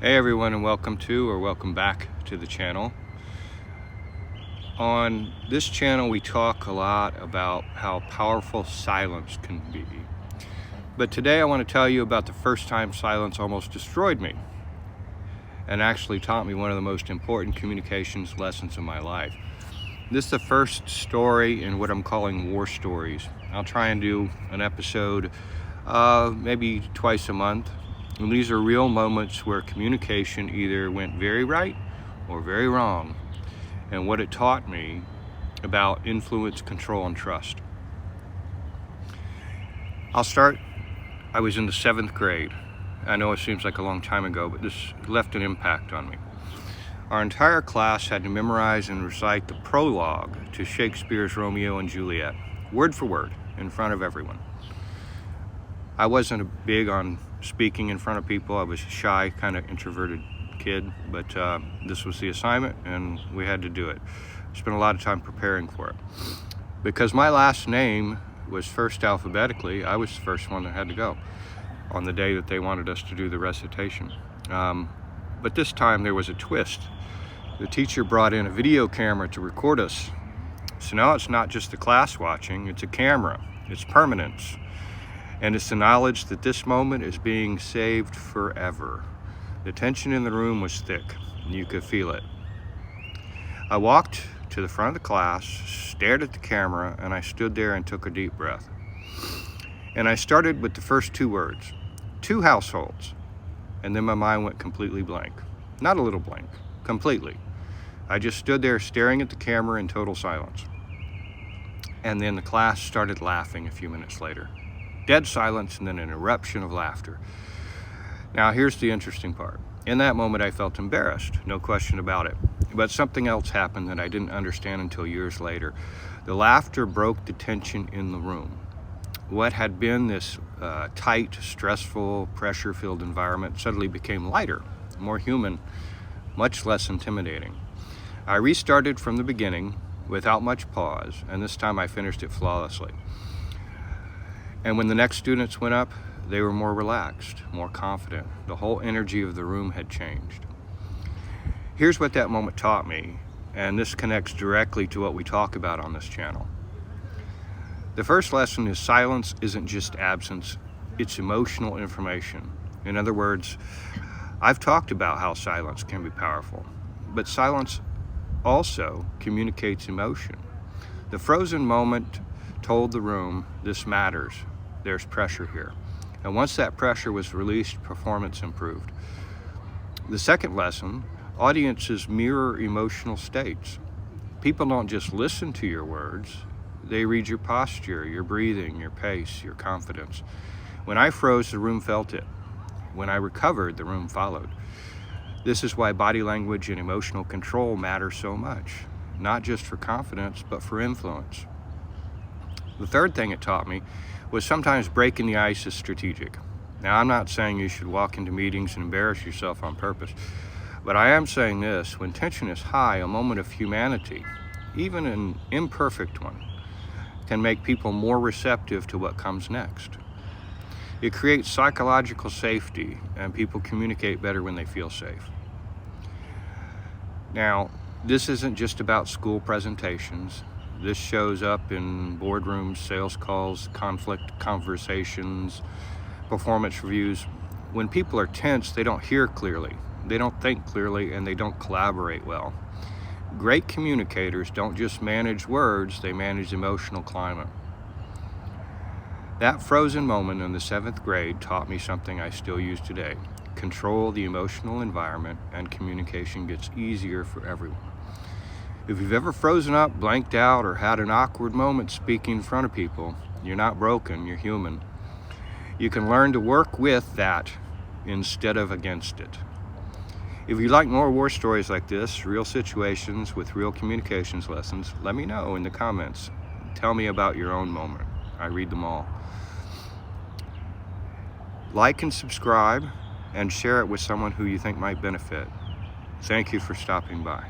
Hey everyone, and welcome back to the channel. On this channel we talk a lot about how powerful silence can be. But today I want to tell you about the first time silence almost destroyed me and actually taught me one of the most important communications lessons in my life. This is the first story in what I'm calling war stories. I'll try and do an episode maybe twice a month. And these are real moments where communication either went very right or very wrong, and what it taught me about influence, control, and trust. I'll start. I was in the 7th grade. I know it seems like a long time ago, but this left an impact on me. Our entire class had to memorize and recite the prologue to Shakespeare's Romeo and Juliet, word for word, in front of everyone. I wasn't big on speaking in front of people. I was a shy, kind of introverted kid, but this was the assignment and we had to do it. Spent a lot of time preparing for it. Because my last name was first alphabetically, I was the first one that had to go on the day that they wanted us to do the recitation. But this time there was a twist. The teacher brought in a video camera to record us. So now it's not just the class watching, it's a camera, it's permanence. And it's the knowledge that this moment is being saved forever. The tension in the room was thick, and you could feel it. I walked to the front of the class, stared at the camera, and I stood there and took a deep breath. And I started with the first 2 words, 2 households. And then my mind went completely blank. Not a little blank, completely. I just stood there staring at the camera in total silence. And then the class started laughing a few minutes later. Dead silence, and then an eruption of laughter. Now here's the interesting part. In that moment I felt embarrassed, no question about it. But something else happened that I didn't understand until years later. The laughter broke the tension in the room. What had been this tight, stressful, pressure-filled environment suddenly became lighter, more human, much less intimidating. I restarted from the beginning without much pause, and this time I finished it flawlessly. And when the next students went up, they were more relaxed, more confident. The whole energy of the room had changed. Here's what that moment taught me, and this connects directly to what we talk about on this channel. The first lesson is silence isn't just absence, it's emotional information. In other words, I've talked about how silence can be powerful, but silence also communicates emotion. The frozen moment told the room, this matters. There's pressure here. And once that pressure was released, performance improved. The second lesson, audiences mirror emotional states. People don't just listen to your words, they read your posture, your breathing, your pace, your confidence. When I froze, the room felt it. When I recovered, the room followed. This is why body language and emotional control matter so much, not just for confidence, but for influence. The third thing it taught me was sometimes breaking the ice is strategic. Now, I'm not saying you should walk into meetings and embarrass yourself on purpose, but I am saying this: when tension is high, a moment of humanity, even an imperfect one, can make people more receptive to what comes next. It creates psychological safety, and people communicate better when they feel safe. Now, this isn't just about school presentations. This shows up in boardrooms, sales calls, conflict conversations, performance reviews. When people are tense, they don't hear clearly, they don't think clearly, and they don't collaborate well. Great communicators don't just manage words, they manage emotional climate. That frozen moment in the 7th grade taught me something I still use today. Control the emotional environment and communication gets easier for everyone. If you've ever frozen up, blanked out, or had an awkward moment speaking in front of people, you're not broken, you're human. You can learn to work with that instead of against it. If you'd like more war stories like this, real situations with real communications lessons, let me know in the comments. Tell me about your own moment. I read them all. Like and subscribe, and share it with someone who you think might benefit. Thank you for stopping by.